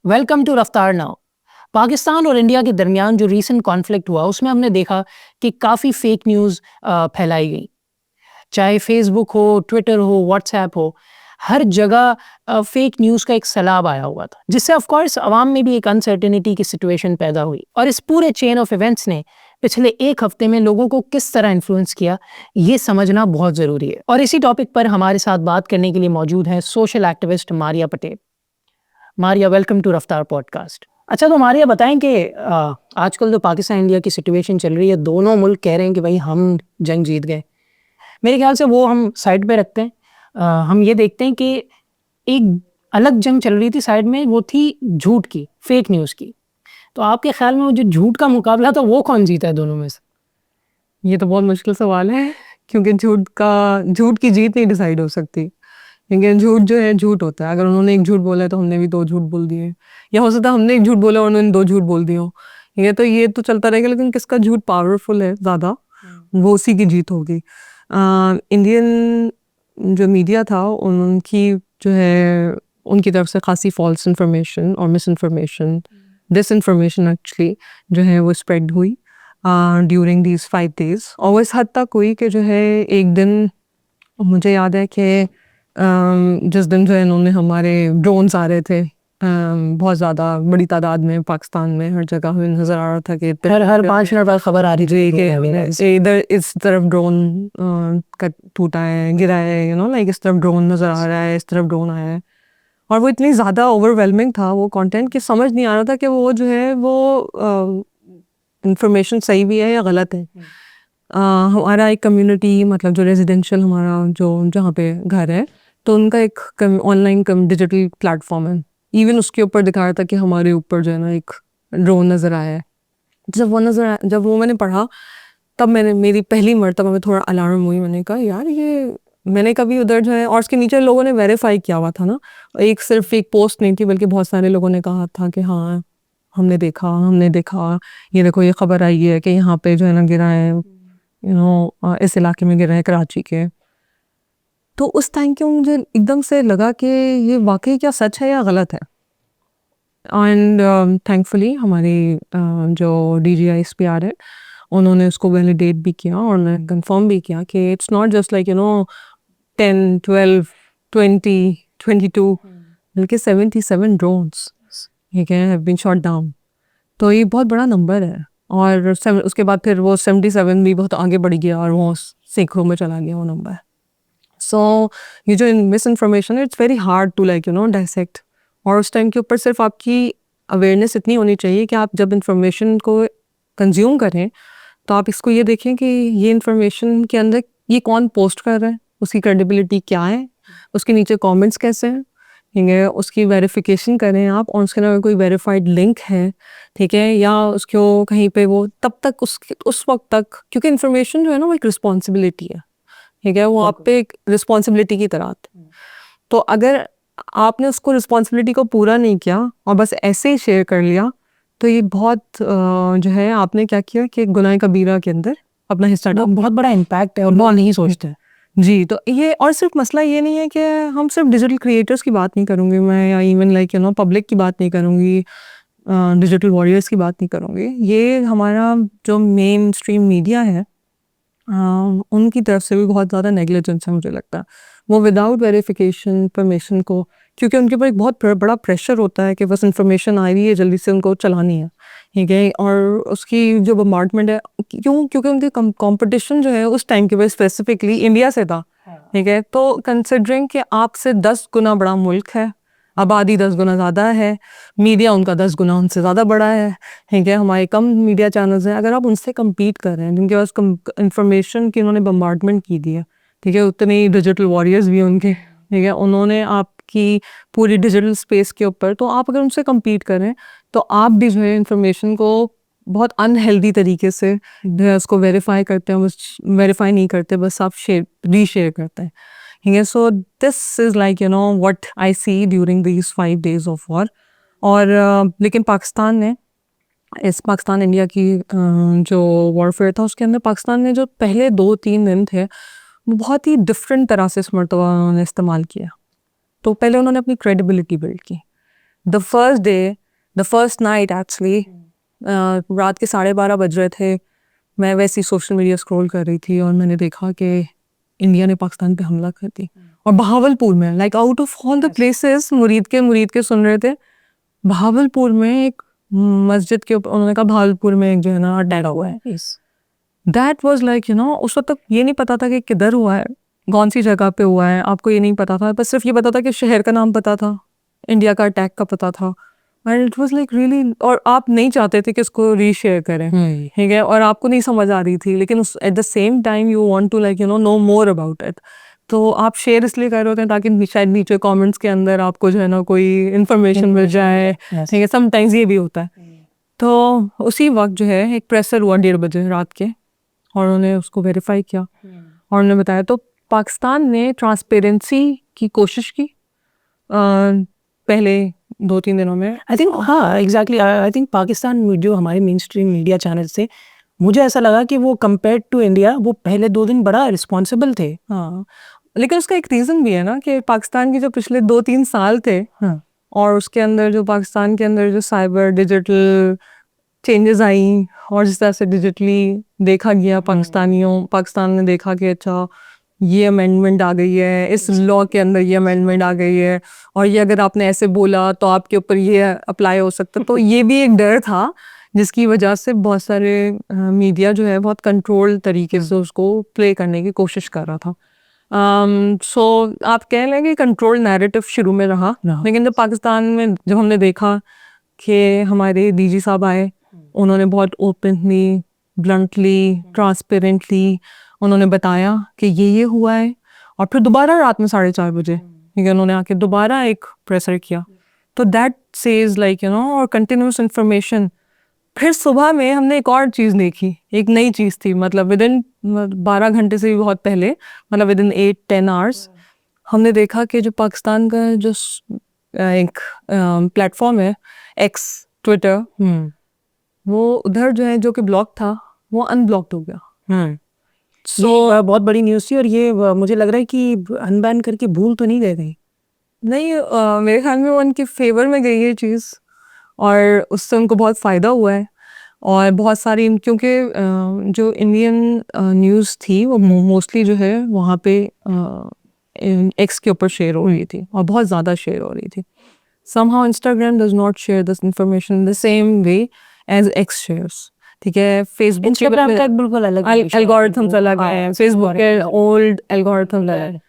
Welcome to रफ्तार now. Pakistan और India के दरमियान जो रीसेंट कॉन्फ्लिक्ट हुआ उसमें हमने देखा कि काफ़ी फेक न्यूज़ फैलाई गई। चाहे फेसबुक हो, ट्विटर हो, व्हाट्सएप हो, हर जगह फेक न्यूज़ का एक सैलाब आया हुआ था, जिससे ऑफ कोर्स अवाम में भी एक अनसर्टेनिटी की सिचुएशन पैदा हुई। और इस पूरे चेन ऑफ इवेंट्स ने पिछले एक हफ्ते में लोगों को किस तरह इन्फ्लुएंस किया, ये समझना बहुत ज़रूरी है। और इसी टॉपिक पर हमारे साथ बात करने के लिए मौजूद हैं social activist Maria Patel. Maria, welcome to Raftaar podcast. अच्छा, तो मारिया बताएं कि आजकल जो पाकिस्तान इंडिया की सिचुएशन चल रही है, दोनों मुल्क कह रहे हैं कि भाई हम जंग जीत गए। मेरे ख्याल से वो हम साइड पे रखते हैं। हम ये देखते हैं कि एक अलग जंग चल रही थी साइड में, वो थी झूठ की, फेक न्यूज़ की। तो आपके ख्याल में वो जो झूठ का मुकाबला था, वो कौन जीता है दोनों में से? ये तो बहुत मुश्किल सवाल है क्योंकि झूठ की जीत नहीं डिसाइड हो सकती। क्योंकि झूठ जो है झूठ होता है। अगर उन्होंने एक झूठ बोला है तो हमने भी दो झूठ बोल दिए, या हो सकता है हमने एक झूठ बोला और उन्होंने दो झूठ बोल दिए हो। ये तो चलता रहेगा, लेकिन किसका झूठ पावरफुल है ज़्यादा, वो उसी की जीत होगी। इंडियन जो मीडिया था उनकी जो है उनकी तरफ से खासी फॉल्स इंफॉर्मेशन और misinformation, disinformation actually जो है वो स्प्रेड हुई ड्यूरिंग दीज 5 days। और वो इस हद तक हुई कि जो है एक दिन मुझे याद है कि जिस दिन जो है इन्होंने हमारे ड्रोन्स आ रहे थे बहुत ज़्यादा बड़ी तादाद में पाकिस्तान में हर जगह में नज़र आ रहा था कि हर 5 मिनट बाद खबर आ रही थी कि इधर इस तरफ ड्रोन का टूटा है, गिरा है, लाइक इस तरफ ड्रोन नज़र आ रहा है, इस तरफ ड्रोन आया है। और वो इतनी ज़्यादा ओवरवेलमिंग था वो कंटेंट कि समझ नहीं आ रहा था कि वो जो है वो इंफॉर्मेशन सही भी है या गलत है। हमारा एक कम्युनिटी, मतलब जो रेजिडेंशियल हमारा जो जहाँ पे घर है, तो उनका एक ऑनलाइन डिजिटल प्लेटफॉर्म है। इवन उसके ऊपर दिखा रहा था कि हमारे ऊपर जो है ना एक ड्रोन नज़र आया है। जब वो मैंने पढ़ा, तब मेरी पहली मर्तबा में थोड़ा अलार्म हुई। मैंने कहा यार, ये मैंने कभी उधर जो है, और उसके नीचे लोगों ने वेरीफाई किया हुआ था ना, सिर्फ एक पोस्ट नहीं थी, बल्कि बहुत सारे लोगों ने कहा था कि हाँ हमने देखा, ये देखो ये खबर आई है कि यहाँ पे जो है ना गिरा है, इस इलाके में गिरा है, कराची के। तो उस टाइम क्यों मुझे एकदम से लगा कि ये वाकई क्या सच है या गलत है। एंड थैंकफुली हमारी जो DGISPR है, उन्होंने उसको वैलिडेट भी किया और उन्होंने कंफर्म भी किया कि इट्स नॉट जस्ट लाइक 10, 12, 20, 22, बल्कि 77 drones have been shot down. तो ये बहुत बड़ा नंबर है। और उसके बाद फिर वो 77 भी बहुत आगे बढ़ गया और वो सैकड़ों में चला गया वो नंबर। सो ये जो मिस इन्फॉर्मेशन है, it's very hard to dissect. और उस टाइम के ऊपर सिर्फ आपकी अवेयरनेस इतनी होनी चाहिए कि आप जब इन्फॉर्मेशन को कंज्यूम करें तो आप इसको ये देखें कि ये इन्फॉर्मेशन के अंदर ये कौन पोस्ट कर रहा है, उसकी क्रेडिबिलिटी क्या है, उसके नीचे कमेंट्स कैसे हैं, ठीक है, उसकी वेरिफिकेशन करें आप, और उसके अंदर कोई वेरीफाइड लिंक है, ठीक है, या उसको कहीं पे वो तब तक उस वक्त तक, क्योंकि इन्फॉर्मेशन जो है ना वो एक रिस्पॉन्सिबिलिटी है, ठीक है, वो आप पे एक रिस्पॉन्सिबिलिटी की तरह आती है। तो अगर आपने उसको रिस्पॉन्सिबिलिटी को पूरा नहीं किया और बस ऐसे ही शेयर कर लिया, तो ये बहुत जो है आपने क्या किया कि गुनाह कबीरा के अंदर अपना हिस्सा डाल। बहुत बड़ा इम्पैक्ट है और बहुत नहीं सोचते हैं। जी, तो ये, और सिर्फ मसला ये नहीं है कि हम सिर्फ डिजिटल क्रिएटर्स की बात नहीं करूँगी मैं, या इवन लाइक पब्लिक की बात नहीं करूँगी, डिजिटल वॉरियर्स की बात नहीं करूँगी। ये हमारा जो मेन स्ट्रीम मीडिया है, उनकी तरफ से भी बहुत ज़्यादा नेग्लिजेंस है मुझे लगता है। वो विदाउट वेरिफिकेशन इन्फॉर्मेशन को, क्योंकि उनके ऊपर एक बहुत बड़ा प्रेशर होता है कि बस इन्फॉर्मेशन आई हुई है, जल्दी से उनको चलानी है, ठीक है, और उसकी जो बम्बार्डमेंट है, क्योंकि उनकी कंपटीशन जो है उस टाइम के बाद स्पेसिफिकली इंडिया से था, ठीक है। तो कंसिडरिंग कि आपसे 10 गुना बड़ा मुल्क है, आबादी 10 गुना ज़्यादा है, मीडिया उनका 10 गुना उनसे ज़्यादा बड़ा है, ठीक है, हमारे कम मीडिया चैनल्स हैं, अगर आप उनसे कम्पीट कर रहे हैं जिनके पास इंफॉर्मेशन की उन्होंने बम्बार्डमेंट की दी है, ठीक है, उतने ही डिजिटल वॉरियर्स भी उनके, ठीक है, उन्होंने आपकी पूरी डिजिटल स्पेस के ऊपर, तो आप अगर उनसे कम्पीट करें तो आप भी जो है इंफॉर्मेशन को बहुत अनहेल्दी तरीके से जो है उसको वेरीफाई करते हैं, बस वेरीफाई नहीं करते, बस आप रीशेयर करते हैं, ठीक है। So this is like what I see during these 5 days of war. और लेकिन पाकिस्तान इंडिया की जो वॉरफेयर था, उसके अंदर पाकिस्तान ने जो पहले 2-3 दिन थे, वो बहुत ही डिफरेंट तरह से इस मरतबा उन्होंने इस्तेमाल किया। तो पहले उन्होंने अपनी क्रेडिबिलिटी बिल्ड की, द फर्स्ट नाइट एक्चुअली रात के 12:30 बज रहे थे, मैं वैसे ही सोशल मीडिया स्क्रॉल कर रही थी और मैंने देखा कि इंडिया ने पाकिस्तान पे हमला कर दी और बहावलपुर में, like out of all the places, मुरीद के सुन रहे थे, बहावलपुर में एक मस्जिद के ऊपर उन्होंने कहा बहावलपुर में एक जो है ना अटैक हुआ है। That was like you no, उस वक्त तक ये नहीं पता था कि किधर हुआ है, कौन सी जगह पे हुआ है, आपको ये नहीं पता था, बस सिर्फ ये पता था कि शहर का नाम पता था, इंडिया का अटैक का पता था, and it was like really, और आप नहीं चाहते थे कि इसको रीशेयर करें, ठीक है, और आपको नहीं समझ आ रही थी, लेकिन at the same time you want to like you know more about it, तो आप शेयर इसलिए कर रहे होते हैं ताकि शायद नीचे कमेंट्स के अंदर आपको जो है ना कोई इन्फॉर्मेशन मिल जाए, ठीक है, समटाइम्स ये भी होता है। तो उसी वक्त जो है एक प्रेसर हुआ 1:30 बजे रात के, और उन्होंने उसको वेरीफाई किया और उन्होंने बताया, तो पाकिस्तान ने ट्रांसपेरेंसी की कोशिश की पहले 2-3 दिनों में। आई थिंक हाँ एग्जैक्टली, आई थिंक पाकिस्तान जो हमारे मेन स्ट्रीम मीडिया चैनल से, मुझे ऐसा लगा कि वो कंपेयर टू इंडिया वो पहले 2 दिन बड़ा रिस्पॉन्सिबल थे। हाँ, लेकिन उसका एक रीज़न भी है ना कि पाकिस्तान के जो पिछले 2-3 साल थे, हाँ, और उसके अंदर जो पाकिस्तान के अंदर जो साइबर डिजिटल चेंजेस आई, और जिस तरह से डिजिटली देखा गया पाकिस्तान ने देखा कि अच्छा ये अमेंडमेंट आ गई है, इस लॉ के अंदर ये अमेंडमेंट आ गई है, और ये अगर आपने ऐसे बोला तो आपके ऊपर ये अप्लाई हो सकता है, तो ये भी एक डर था जिसकी वजह से बहुत सारे मीडिया जो है बहुत कंट्रोल तरीके से उसको प्ले करने की कोशिश कर रहा था। सो आप कह लें कि कंट्रोल नैरेटिव शुरू में रहा, लेकिन जब पाकिस्तान में जब हमने देखा कि हमारे डीजी साहब आए, उन्होंने बहुत ओपनली, ब्लंटली, ट्रांसपेरेंटली उन्होंने बताया कि ये हुआ है, और फिर दोबारा रात में 4:30 बजे ठीक है उन्होंने आके दोबारा एक प्रेसर किया, तो that says like you no, और कंटिन्यूस इंफॉर्मेशन। फिर सुबह में हमने एक और चीज़ देखी, एक नई चीज़ थी, मतलब विदिन 12 घंटे से भी बहुत पहले, मतलब विदिन 8-10 आवर्स हमने देखा कि जो पाकिस्तान का जो एक प्लेटफॉर्म है एक्स, ट्विटर, वो उधर जो है जो कि ब्लॉक था वो अनब्लॉक्ड हो गया। ये बहुत बड़ी न्यूज़ थी, और ये मुझे लग रहा है कि अनबैन करके भूल तो नहीं गए थे। नहीं, मेरे ख्याल में वो उनके फेवर में गई है चीज़, और उससे उनको बहुत फ़ायदा हुआ है, और बहुत सारी, क्योंकि जो इंडियन न्यूज़ थी वो मोस्टली जो है वहाँ पे एक्स के ऊपर शेयर हो रही थी, और बहुत ज़्यादा शेयर हो रही थी। somehow Instagram does not share this information in the same way as X shares, ठीक है। फेसबुक इंस्टाग्राम का बिल्कुल अलग एल्गोरिथम्स अलग है, फेसबुक के ओल्ड एल्गोरिथम्स है,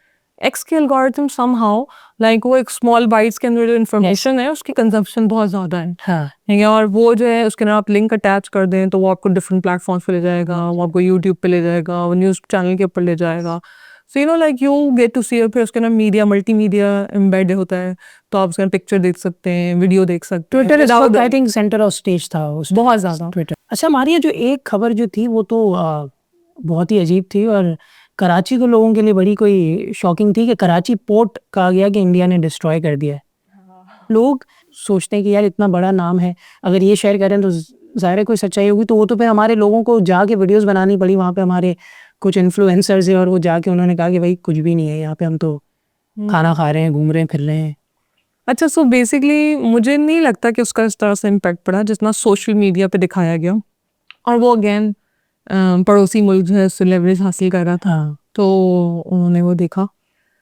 एक्स के एल्गोरिथम somehow लाइक वो एक स्मॉल बाइट्स के अंदर जो इन्फॉर्मेशन है उसकी कंजम्पशन बहुत ज़्यादा है, हाँ, ठीक है, और वो जो है उसके अंदर आप लिंक अटैच कर दें तो वो आपको डिफरेंट प्लेटफॉर्म्स पे ले जाएगा, वो आपको यूट्यूब पे ले जाएगा, वो न्यूज़ चैनल के ऊपर ले जाएगा, so you know like you get to see, फिर उसके अंदर मीडिया, मल्टीमीडिया एम्बेड होता है, तो आप उसके अंदर पिक्चर देख सकते हैं, वीडियो देख सकते हैं। Twitter I think centre of stage था उस बहुत ज़्यादा ट्विटर। अच्छा, हमारी ये जो एक खबर जो थी वो तो बहुत ही अजीब थी, और कराची के लोगों के लिए बड़ी कोई शॉकिंग थी कि कराची पोर्ट कहा गया कि इंडिया ने डिस्ट्रॉय कर दिया है। लोग सोचते हैं कि यार इतना बड़ा नाम है, अगर ये शेयर करें तो ज़ाहिर है कोई सच्चाई होगी, तो वो तो फिर हमारे लोगों को जाके वीडियोस बनानी पड़ी, वहाँ पे हमारे कुछ इन्फ्लुएंसर्स है, और वो जाके उन्होंने कहा कि भाई कुछ भी नहीं है यहाँ पे, हम तो खाना खा रहे हैं, घूम रहे हैं, फिर रहे हैं। अच्छा, सो बेसिकली मुझे नहीं लगता कि उसका इस तरह से इम्पैक्ट पड़ा जितना सोशल मीडिया पे दिखाया गया, और वो अगेन पड़ोसी मुल्क जो है उससे लेवरेज हासिल कर रहा था, तो उन्होंने वो देखा।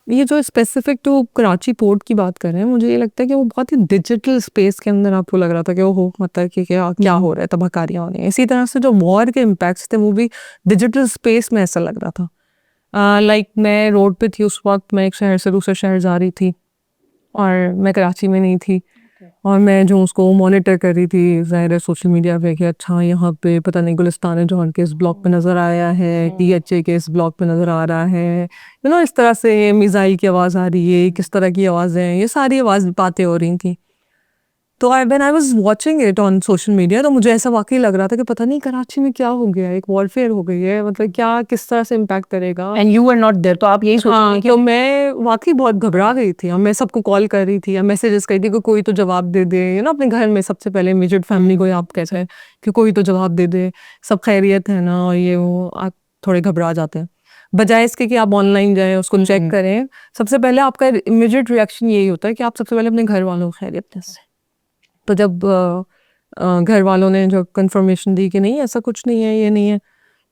ये जो स्पेसिफिक टू कराची पोर्ट की बात कर रहे हैं, मुझे ये लगता है कि वो बहुत ही डिजिटल स्पेस के अंदर आपको लग रहा था कि वो हो, मतलब कि क्या हो रहा है, तबाहकारियाँ हो रही हैं। इसी तरह से जो वॉर के इम्पैक्ट्स थे वो भी डिजिटल स्पेस में ऐसा लग रहा था। लाइक मैं रोड पे थी उस वक्त, मैं एक शहर से दूसरे शहर जा रही थी, और मैं कराची में नहीं थी, और मैं जो उसको मॉनिटर कर रही थी ज़ाहिर है सोशल मीडिया पे कि अच्छा यहाँ पे पता नहीं गुलिस्तान जौहर के इस ब्लॉक पे नज़र आया है, DHA के इस ब्लॉक पे नज़र आ रहा है, यू नो इस तरह से मिसाइल की आवाज़ आ रही है, किस तरह की आवाज़ें हैं, ये सारी बातें हो रही थी। तो when I was watching it on social media, तो मुझे ऐसा वाकई लग रहा था कि पता नहीं कराची में क्या हो गया है, एक वॉरफेयर हो गई है, मतलब क्या किस तरह से इम्पैक्ट करेगा। And you were not there, तो आप यही सोच रहे हाँ, हैं कि तो मैं वाकई बहुत घबरा गई थी, और मैं सबको कॉल कर रही थी या मैसेजेस कर रही थी कि कोई तो जवाब दे दे, यू नो अपने घर में सबसे पहले इमीडिएट फैमिली को आप कैसे हैं कि कोई तो जवाब दे दे, सब खैरियत है ना, और ये वो आप थोड़े घबरा जाते हैं, बजाय इसके कि आप ऑनलाइन जाएं उसको चेक करें। सबसे पहले आपका इमीडिएट रिएक्शन यही होता है कि आप सबसे पहले अपने घर वालों को खैरियत से तो जब घर वालों ने जब कंफर्मेशन दी कि नहीं ऐसा कुछ नहीं है, ये नहीं है,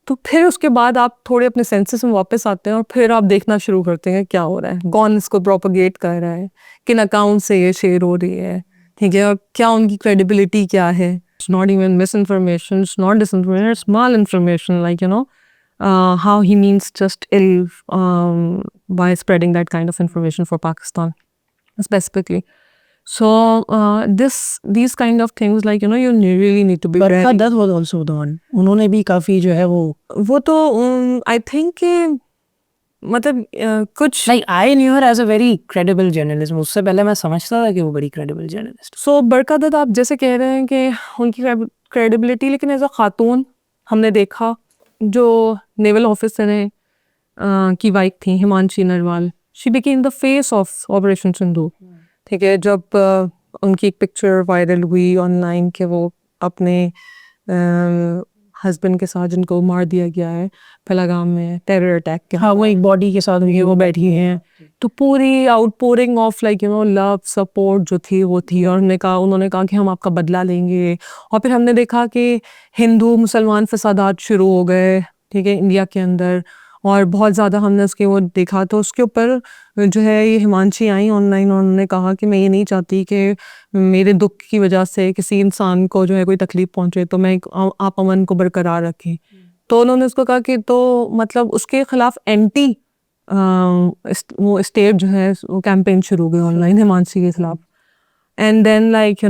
तो फिर उसके बाद आप थोड़े अपने सेंसेस में वापस आते हैं और फिर आप देखना शुरू करते हैं क्या हो रहा है, कौन इसको प्रोपोगेट कर रहा है, किन अकाउंट से ये शेयर हो रही है, ठीक है, और क्या उनकी क्रेडिबिलिटी क्या है. It's not even misinformation, it's not disinformation, it's malinformation, like, how he means just ill by spreading that kind of information for Pakistan specifically. So these kind of things, like, you really need to be Barkha very. Dutt was also the one. उन्होंने भी काफी जो है वो तो I think कि मतलब कुछ like I knew her as a very credible journalist. उससे पहले मैं समझता था कि वो बड़ी credible journalist. सो बरका दत्त आप जैसे कह रहे हैं कि उनकी क्रेडिबिलिटी, लेकिन एज अ खातून हमने देखा जो नेवल ऑफिसर है की वाइफ थी Himanshi Narwal, she became the face of operation Sindoor. ठीक है, जब उनकी एक पिक्चर वायरल हुई ऑनलाइन कि वो अपने हस्बैंड के साथ जिनको मार दिया गया है पहलगाम में टेरर अटैक के, हाँ वो एक बॉडी के साथ हुई, वो बैठी हैं. तो पूरी outpouring of like love support जो थी वो थी, और उन्होंने कहा कि हम आपका बदला लेंगे. और फिर हमने देखा कि हिंदू मुसलमान फसादात शुरू हो गए, ठीक है, इंडिया के अंदर, और बहुत ज़्यादा हमने उसके वो देखा. तो उसके ऊपर जो है ये हिमांशी आई ऑनलाइन और उन्होंने कहा कि मैं ये नहीं चाहती कि मेरे दुख की वजह से किसी इंसान को जो है कोई तकलीफ पहुंचे, तो मैं आप अमन को बरकरार रखें. तो उन्होंने उसको कहा कि तो मतलब उसके खिलाफ एंटी वो स्टेट जो है वो कैंपेन शुरू हो गई ऑनलाइन हिमांशी के खिलाफ. And then like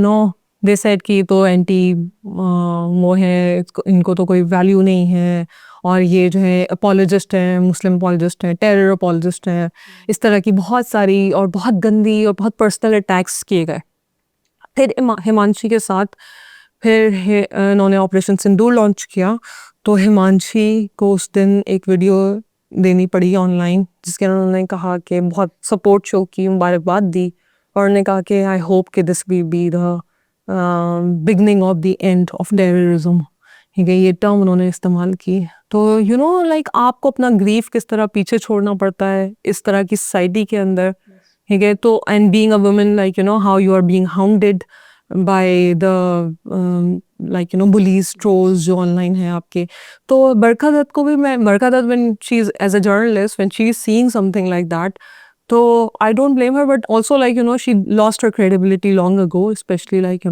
they said कि तो एंटी वो है, इनको तो कोई वैल्यू नहीं है, और ये जो है अपोलोजिस्ट है, मुस्लिम अपोलोजिस्ट है, टेरर अपोलोजिस्ट है. इस तरह की बहुत सारी और बहुत गंदी और बहुत पर्सनल अटैक्स किए गए. फिर हिमांशी के साथ फिर इन्होंने ऑपरेशन सिंदूर लॉन्च किया. तो हिमांशी को उस दिन एक वीडियो देनी पड़ी ऑनलाइन जिसके उन्होंने कहा कि बहुत सपोर्ट शो की, मुबारकबाद दी, और उन्होंने कहा कि आई होप कि this will be the beginning of the end of terrorism. ठीक है, ये टर्म उन्होंने इस्तेमाल की. तो लाइक आपको अपना ग्रीफ किस तरह पीछे छोड़ना पड़ता है इस तरह की सोसाइटी के अंदर, ठीक है. तो and being a woman, like how you are being hounded by the like bullies trolls जो ऑनलाइन है आपके. तो बरखा दत्त को भी Barkha Dutt when she is as a journalist, when she is seeing something like that, तो I don't blame her, but also like she lost her credibility long ago, especially like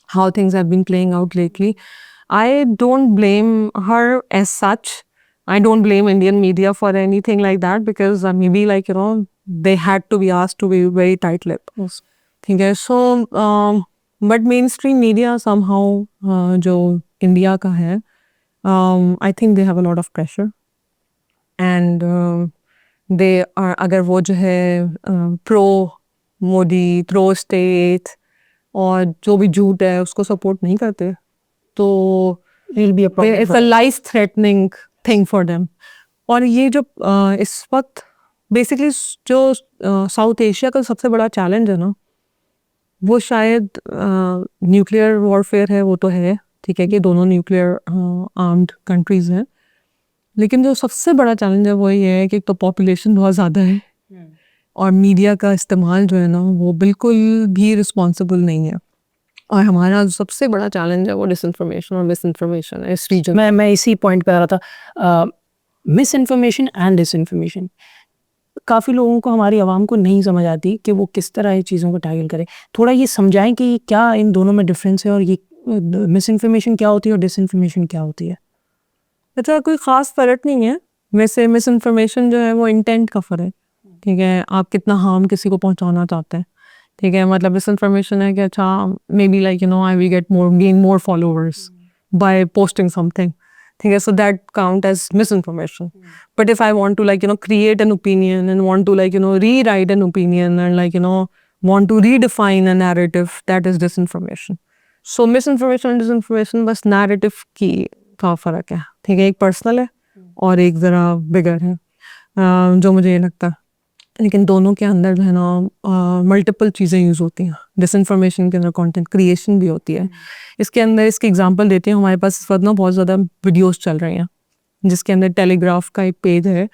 how things have been playing out lately. I don't blame her as such. I don't blame Indian media for anything like that, because maybe like they had to be asked to be very tight-lipped. Yes. Okay, so but mainstream media somehow जो India का है, I think they have a lot of pressure, and they are, अगर वो जो है pro Modi, pro state और जो भी झूठ है उसको सपोर्ट नहीं करते, तो It'll be a problem. It's a life threatening thing for them. और ये जो इस वक्त बेसिकली जो साउथ एशिया का सबसे बड़ा चैलेंज है ना, वो शायद न्यूक्लियर वॉरफेयर है, वो तो है, ठीक है, कि दोनों न्यूक्लियर आर्म्ड कंट्रीज हैं, लेकिन जो सबसे बड़ा चैलेंज है वो ये है कि तो पॉपुलेशन बहुत ज़्यादा है और मीडिया का इस्तेमाल जो है ना वो बिल्कुल भी रिस्पॉन्सिबल नहीं है. और हमारा जो सबसे बड़ा चैलेंज है वो डिसइंफॉर्मेशन और मिसइंफॉर्मेशन है इस रीजन. मैं इसी पॉइंट पे आ रहा था. मिसइंफॉर्मेशन एंड डिसइंफॉर्मेशन, काफ़ी लोगों को, हमारी आवाम को नहीं समझ आती कि वो किस तरह ये चीज़ों को टैकल करें. थोड़ा ये समझाएं कि क्या इन दोनों में डिफरेंस है, और ये मिसइंफॉर्मेशन क्या होती है और डिसइंफॉर्मेशन क्या होती है. अच्छा, कोई ख़ास फ़र्क नहीं है. वैसे मिसइंफॉर्मेशन जो है वो इंटेंट का फ़र्क है, ठीक है, आप कितना हार्म किसी को पहुंचाना चाहते हैं, ठीक है. मतलब मिसइंफॉर्मेशन है कि अच्छा may be like I will gain more followers by posting something, ठीक है, so that count as misinformation. But if I want to create an opinion and want to rewrite an opinion and want to redefine a narrative, that is disinformation. So misinformation and disinformation बस narrative की का फ़र्क है, ठीक है. एक personal है और एक ज़रा बिगर है, जो मुझे ये लगता है. लेकिन दोनों के अंदर जो है ना मल्टीपल चीज़ें यूज़ होती हैं. डिसइंफॉर्मेशन के अंदर कंटेंट क्रिएशन भी होती है. इसके अंदर इसकी एग्जांपल देते हैं. हमारे पास इस वक्त ना बहुत ज़्यादा वीडियोस चल रही हैं जिसके अंदर टेलीग्राफ का एक पेज है,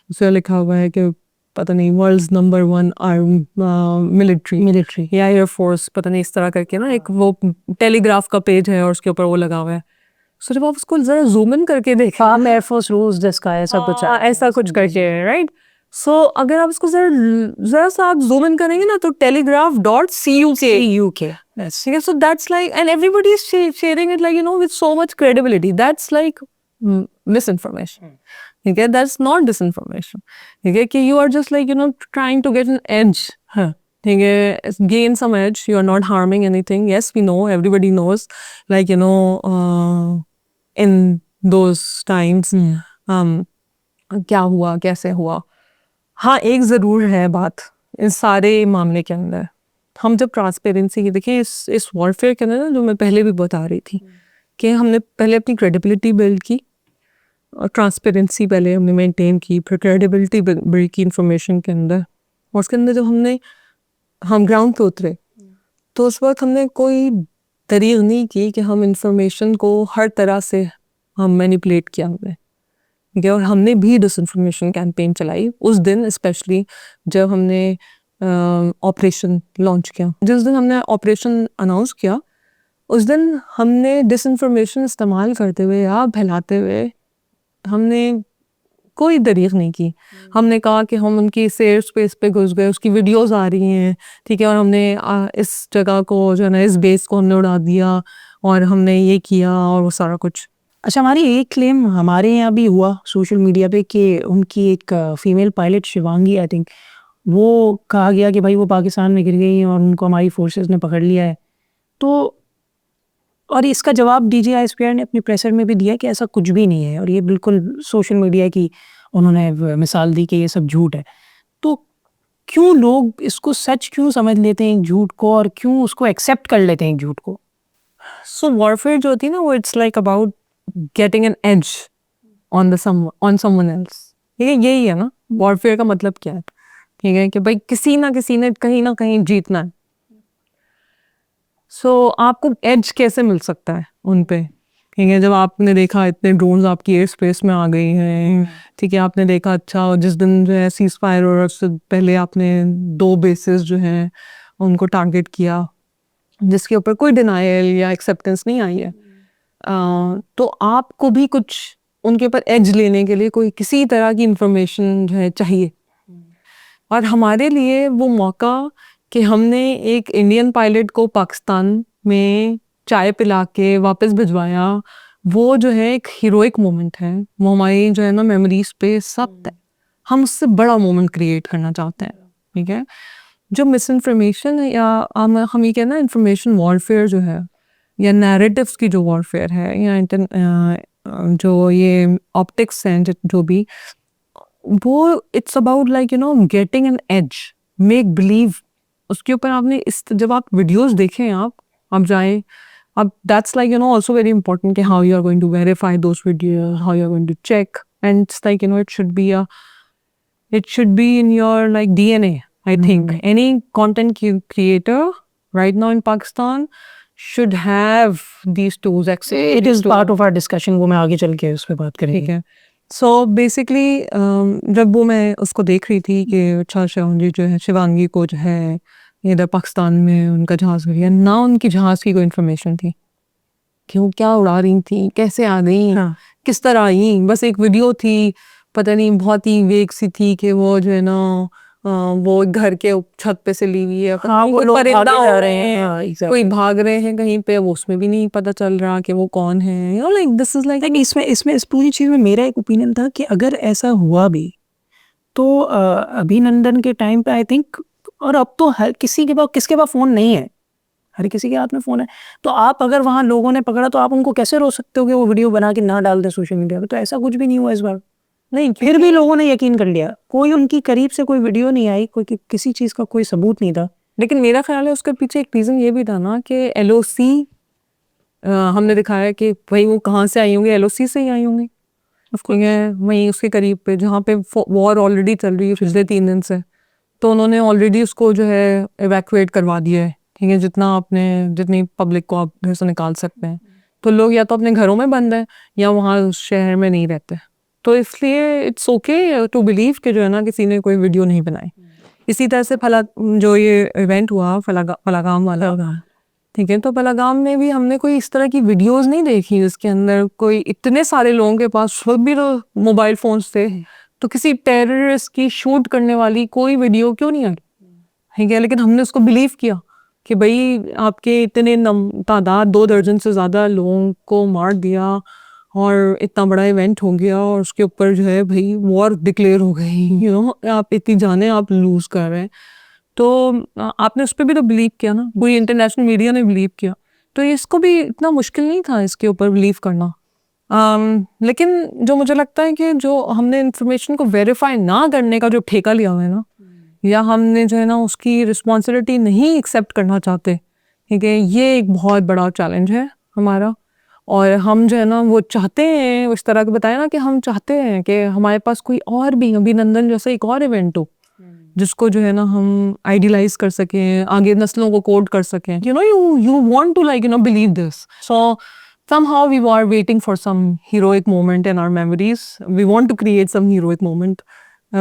उसमें लिखा हुआ है कि पता नहीं वर्ल्ड्स नंबर 1 आर्म मिलिट्री या एयरफोर्स, पता नहीं इस तरह करके ना एक वो टेलीग्राफ का पेज है और उसके ऊपर वो लगा हुआ है. सो जब आप उसको जरा जूम इन करके देखें, farm air force rules the sky ऐसा कुछ है. ऐसा कुछ करके, राइट. सो अगर आप इसको जरा सा आप जूम इन करेंगे ना तो telegraph.cuk, UK. Yes. ठीक है. So that's like and everybody is sharing it like with so much credibility. That's like misinformation. ठीक है, दैट्स नॉट डिसइंफॉर्मेशन. ठीक है, कि you are just like trying to get an edge. ठीक है, gain some edge. You are not harming anything. Yes, we know, everybody knows, like in those times क्या हुआ, कैसे हुआ. हाँ, एक ज़रूर है बात इस सारे मामले के अंदर. हम जब ट्रांसपेरेंसी की देखें इस वॉरफेयर के अंदर ना, जो मैं पहले भी बता रही थी कि हमने पहले अपनी क्रेडिबिलिटी बिल्ड की और ट्रांसपेरेंसी पहले हमने मेंटेन की, फिर क्रेडिबिलिटी बिल्ड की इंफॉर्मेशन के अंदर. और उसके अंदर जब हम ग्राउंड पे उतरे तो उस वक्त हमने कोई दरीग नहीं की कि हम इंफॉर्मेशन को हर तरह से हम मैनिपुलेट किया हमने. ठीक है, और हमने भी डिसइंफॉर्मेशन कैंपेन चलाई उस दिन, स्पेशली जब हमने ऑपरेशन लॉन्च किया. जिस दिन हमने ऑपरेशन अनाउंस किया उस दिन हमने डिसइंफॉर्मेशन इस्तेमाल करते हुए या फैलाते हुए हमने कोई दरीग नहीं की. हमने कहा कि हम उनकी सेयर स्पेस पे घुस गए, उसकी वीडियोस आ रही हैं, ठीक है, और हमने इस जगह को जो है ना, इस बेस को हमने उड़ा दिया और हमने ये किया और वो सारा कुछ. अच्छा, हमारी एक क्लेम हमारे यहाँ भी हुआ सोशल मीडिया पे कि उनकी एक female pilot Shivangi, I think, वो कहा गया कि भाई वो पाकिस्तान में गिर गई और उनको हमारी फोर्सेस ने पकड़ लिया है. तो और इसका जवाब DGI स्क्वायर ने अपनी प्रेसर में भी दिया कि ऐसा कुछ भी नहीं है और ये बिल्कुल सोशल मीडिया की उन्होंने मिसाल दी कि ये सब झूठ है. तो क्यों लोग इसको सच क्यों समझ लेते हैं, झूठ को, और क्यों उसको एक्सेप्ट कर लेते हैं झूठ को? सो वॉरफेयर जो होती है ना, वो it's like about getting an edge on someone else. ठीक है, यही है ना वॉरफेयर का मतलब. क्या है? ठीक है, कि भाई किसी ना कहीं जीतना है. सो आपको एज कैसे मिल सकता है उन पे? ठीक है, जब आपने देखा इतने ड्रोन्स आपकी एयर स्पेस में आ गई हैं, ठीक है, आपने देखा अच्छा जिस दिन जो है सीज फायर और उससे पहले आपने 2 बेसिस जो हैं उनको टारगेट किया जिसके ऊपर कोई डिनायल या एक्सेप्टेंस नहीं आई है. तो आपको भी कुछ उनके ऊपर एज लेने के लिए कोई किसी तरह की इंफॉर्मेशन जो है चाहिए. और हमारे लिए वो मौका कि हमने एक इंडियन पायलट को पाकिस्तान में चाय पिला के वापस भिजवाया, वो जो है एक हीरोइक मोमेंट है. वो हमारी जो है ना मेमोरीज पे सब है. हम उससे बड़ा मोमेंट क्रिएट करना चाहते हैं. ठीक है, जो मिसइंफॉर्मेशन है या हम ये कहना इंफॉर्मेशन वॉरफेयर जो है या नैरेटिव्स की जो वॉरफेयर है या जो ये ऑप्टिक्स हैं जो भी, वो it's about like getting an edge, make believe. उसके ऊपर आपने जब आप वीडियोस देखें आप जाएं, अब that's like also very important कि how you are going to verify those videos, how you are going to check, and it's like it should be in your like DNA. I think any content creator right now in Pakistan should have these tools. It is part of our discussion. वो मैं आगे चल के उस पर बात करेंगे. ठीक है. So basically जब वो मैं उसको देख रही थी कि अच्छा शिवांगी को जो है इधर पाकिस्तान में उनका जहाज़ गिर गया, ना उनकी जहाज़ की कोई इन्फॉर्मेशन थी कि वो क्या उड़ा रही थी, कैसे आ गई, किस तरह आई. बस एक वीडियो थी, पता नहीं बहुत ही वेग सी थी कि वो जो है ना वो घर के छत पे से ली हुई है. हाँ, वो लोग परिंदा भाग हो रहे हैं, कोई भाग रहे हैं कहीं पे, वो उसमें भी नहीं पता चल रहा कि वो कौन है. लाइक दिस इज लाइक इसमें इस पूरी चीज़ में मेरा एक ओपिनियन था कि अगर ऐसा हुआ भी तो अभिनंदन के टाइम पे आई थिंक, और अब तो हर किसी के पास, किसके पास फ़ोन नहीं है, हर किसी के हाथ में फ़ोन है. तो आप अगर वहाँ लोगों ने पकड़ा तो आप उनको कैसे रोक सकते हो कि वो वीडियो बना के ना डाल दे सोशल मीडिया पे? तो ऐसा कुछ भी नहीं हुआ इस बार. नहीं, फिर भी लोगों ने यकीन कर लिया. कोई उनकी करीब से कोई वीडियो नहीं आई, कोई किसी चीज़ का कोई सबूत नहीं था. लेकिन मेरा ख्याल है उसके पीछे एक रीज़न ये भी था ना कि LOC हमने दिखाया कि भाई वो कहाँ से आई होंगी, LOC से ही आई होंगी. वहीं उसके करीब पे जहाँ पे वॉर ऑलरेडी चल रही है पिछले 3 दिन से, तो उन्होंने ऑलरेडी उसको जो है एवैक्यूएट करवा दिया है. ठीक है, जितनी पब्लिक को आप घर से निकाल सकते हैं. तो लोग या तो अपने घरों में बंद हैं या वहाँ शहर में नहीं रहते. तो इसलिए इट्स ओके टू बिलीव कि जो है ना किसी ने कोई वीडियो नहीं बनाई। इसी तरह से जो ये इवेंट हुआ फलागाम वाला, ठीक है, तो पहलगाम में भी हमने कोई इस तरह की वीडियोस नहीं देखी जिसके अंदर कोई इतने सारे लोगों के पास खुद भी तो मोबाइल फोन्स थे, तो किसी टेररिस्ट की शूट करने वाली कोई वीडियो क्यों नहीं आई, ठीक है, लेकिन हमने उसको बिलीव किया कि भाई आपके इतने तादाद 2 दर्जन से ज़्यादा लोगों को मार दिया और इतना बड़ा इवेंट हो गया और उसके ऊपर जो है भाई वॉर डिक्लेयर हो गई, यू नो, आप इतनी जाने आप लूज़ कर रहे हैं, तो आपने उस पर भी तो बिलीव किया ना, पूरी इंटरनेशनल मीडिया ने बिलीव किया, तो इसको भी इतना मुश्किल नहीं था इसके ऊपर बिलीव करना। लेकिन जो मुझे लगता है कि जो हमने इंफॉर्मेशन को वेरीफाई ना करने का जो ठेका लिया हुआ है ना, या हमने जो है ना उसकी रिस्पॉन्सिबिलिटी नहीं एक्सेप्ट करना चाहते, ठीक है, ये एक बहुत बड़ा चैलेंज है हमारा। और हम जो है ना वो चाहते हैं, इस तरह के बताया ना कि हम चाहते हैं कि हमारे पास कोई और भी अभिनंदन जैसा एक और इवेंट हो जिसको जो है ना हम आइडियलाइज कर सकें, आगे नस्लों को कोड कर सकें, you know, you want to like, you know, believe this. So somehow we are waiting for some heroic moment in our memories. We want to create some heroic moment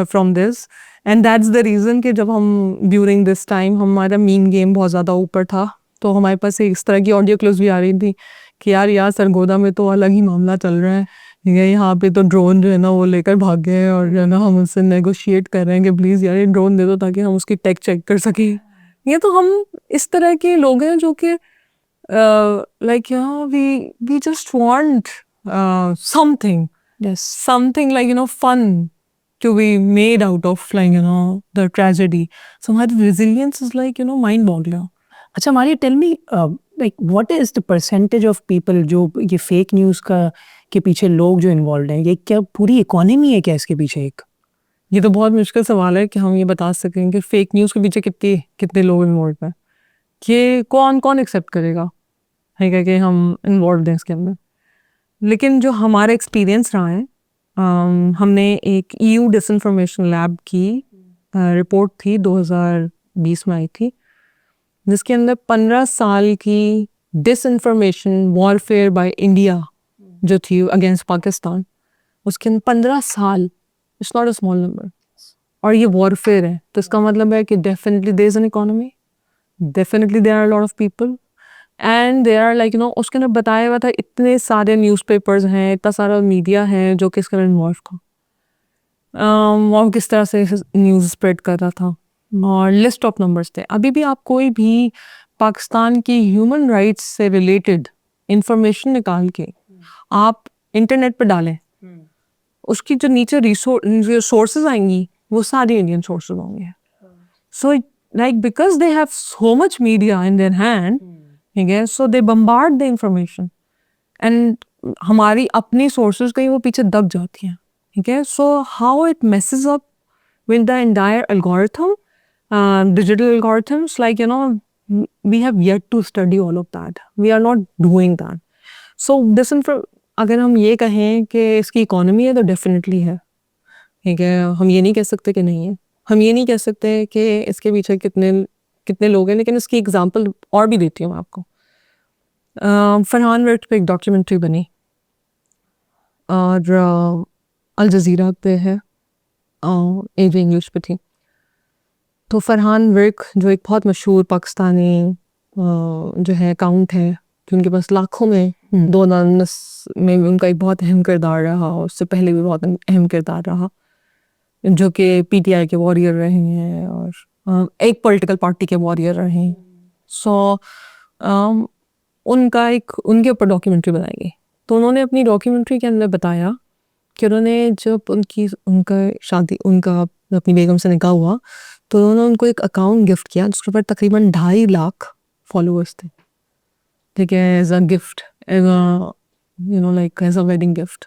from this, and that's the reason कि जब हम during this time हमारा meme game बहुत ज़्यादा ऊपर था, तो हमारे पास इस तरह की ऑडियो क्लिप्स भी आ रही थी कि यार सरगोदा में तो अलग ही मामला चल रहा है, ठीक है, यहाँ पे तो ड्रोन जो है ना वो लेकर भाग गए और जो है ना हम उससे नेगोशिएट कर रहे हैं कि प्लीज़ यार ये ड्रोन दे दो ताकि हम उसकी टेक चेक कर सकें। ये तो हम इस तरह के लोग हैं जो कि like, you know, we just want something like, you know, fun to be made out of, like, you know, the tragedy. So my resilience is like, you know, mind boggling. अच्छा Maria, tell me like what is the percentage of people जो ये fake news का के पीछे लोग जो involve हैं, ये क्या पूरी इकोनॉमी है क्या इसके पीछे? एक ये तो बहुत मुश्किल सवाल है कि हम ये बता सकें कि फेक न्यूज़ के पीछे कितने लोग इन्वॉल्व हैं, कि कौन एक्सेप्ट करेगा है कि हम इन्वॉल्व हैं इसके अंदर। लेकिन जो हमारा एक्सपीरियंस रहा है, हमने एक EU डिसइंफॉर्मेशन लैब की रिपोर्ट थी 2020 में आई थी, जिसके अंदर 15 साल की डिसइंफॉर्मेशन वॉरफेयर बाय इंडिया जो थी अगेंस्ट पाकिस्तान, उसके अंदर 15 साल, it's not a small number, और ये वॉरफेयर है, तो इसका मतलब है कि definitely there is an economy, definitely there are lot of people, and there are like, you know, उसके अंदर बताया हुआ था इतने सारे न्यूज़पेपर्स हैं, इतना सारा मीडिया है जो किस तरह इन्वॉल्व था, और किस तरह से न्यूज़ स्प्रेड कर रहा था, और लिस्ट ऑफ नंबर्स थे। अभी भी आप कोई भी पाकिस्तान की ह्यूमन राइट्स से रिलेटेड इंफॉर्मेशन निकाल के आप इंटरनेट पर डालें, उसकी जो नीचे सोर्सेज आएंगी वो सारी इंडियन सोर्सेज होंगे। So like because they have so much media in their hand, ठीक है, सो दे बम्बार्ड द इंफॉर्मेशन, एंड हमारी अपनी सोर्सेज कहीं वो पीछे दब जाती हैं, ठीक है। So how it messes up with the entire algorithm, digital algorithms, like, you know, we have yet to study all of that. We are not doing that. So अगर हम ये कहें कि इसकी इकोनॉमी है तो डेफिनेटली है, ठीक है, हम ये नहीं कह सकते कि नहीं है, हम ये नहीं कह सकते कि इसके पीछे कितने लोग हैं, लेकिन इसकी एग्जांपल और भी देती हूँ मैं आपको। फरहान वर्क पे एक डॉक्यूमेंट्री बनी और अल जज़ीरा पे है, एज इंग्लिश पे थी। तो फरहान वर्क जो एक बहुत मशहूर पाकिस्तानी जो है अकाउंट है कि उनके पास लाखों में 2019 में उनका एक बहुत अहम किरदार रहा, उससे पहले भी बहुत अहम किरदार रहा, जो कि PTI के वॉरियर रहे हैं और एक पॉलिटिकल पार्टी के वॉरियर रहे हैं। सो उनके ऊपर डॉक्यूमेंट्री बनाई गई। तो उन्होंने अपनी डॉक्यूमेंट्री के अंदर बताया कि उन्होंने जब उनका अपनी बेगम से निकाह हुआ तो उन्होंने उनको एक अकाउंट गिफ्ट किया जिसके ऊपर तकरीबन 2.5 लाख फॉलोअर्स थे, ठीक है, as a gift, as a, you know, like as a wedding gift.